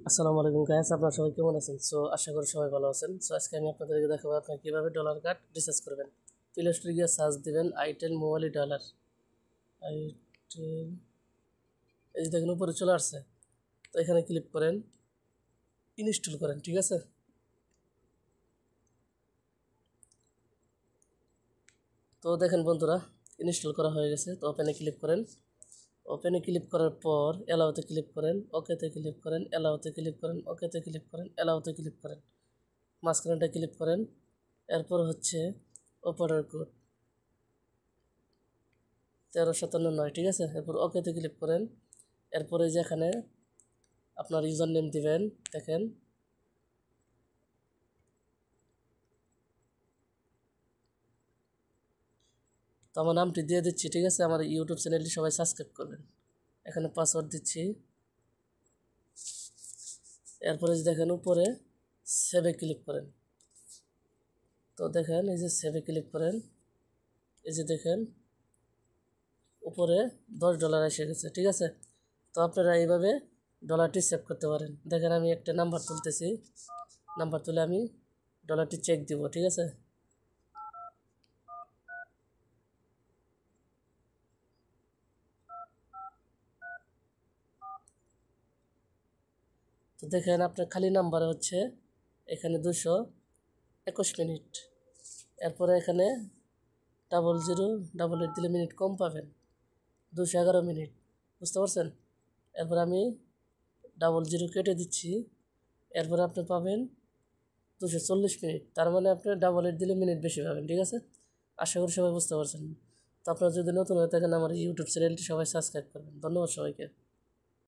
আসসালামু আলাইকুম গাইস, আপনারা সবাই কেমন আছেন? আশা করি সবাই ভালো আছেন। আজকে আমি আপনাদেরকে দেখাবো আপনি কীভাবে ডলার কার্ড রিচার্জ করবেন। প্লে স্টোরে গিয়ে সার্চ দিবেন আইটেল মোবাইল ডলার। আইটেল, এই যে দেখেন উপরে চলে আসছে। তো এখানে ক্লিক করেন, ইনস্টল করেন, ঠিক আছে? তো দেখেন বন্ধুরা, ইনস্টল করা হয়ে গেছে। তো ওপেনে ক্লিক করেন। ওপেনে ক্লিক করার পর অ্যালাউতে ক্লিক করেন, ওকেতে ক্লিক করেন, অ্যালাউতে ক্লিক করেন, ওকেতে ক্লিক করেন, অ্যালাউতে ক্লিক করেন, মাঝখানেটা ক্লিক করেন। এরপর হচ্ছে অপারেটর কোড 1357, ঠিক আছে? এরপর ওকেতে ক্লিক করেন। এরপরে যেখানে আপনার ইউজার নেম দিবেন, দেখেন তো আমার নামটি দিয়ে দিচ্ছি, ঠিক আছে? আমার ইউটিউব চ্যানেলটি সবাই সাবস্ক্রাইব করবেন। এখানে পাসওয়ার্ড দিচ্ছি। এরপরে যে দেখেন উপরে সেভে ক্লিক করেন। তো দেখেন এই যে সেভে ক্লিক করেন, এই যে দেখেন উপরে $10 এসে গেছে, ঠিক আছে? তো আপনারা এইভাবে ডলারটি সেভ করতে পারেন। দেখেন আমি একটা নাম্বার তুলতেছি, নাম্বার তুলে আমি ডলারটি চেক দিব, ঠিক আছে? তো দেখেন আপনার খালি নাম্বার হচ্ছে এখানে 221 মিনিট। এরপরে এখানে 0088 দিলে মিনিট কম পাবেন, 211 মিনিট, বুঝতে পারছেন? এরপর আমি 00 কেটে দিচ্ছি। এরপরে আপনি পাবেন 240 মিনিট। তার মানে আপনি 88 দিলে মিনিট বেশি পাবেন, ঠিক আছে? আশা করি সবাই বুঝতে পারছেন। তো আপনারা যদি নতুন হয়ে থাকেন আমার ইউটিউব চ্যানেলটি সবাই সাবস্ক্রাইব করবেন। ধন্যবাদ সবাইকে।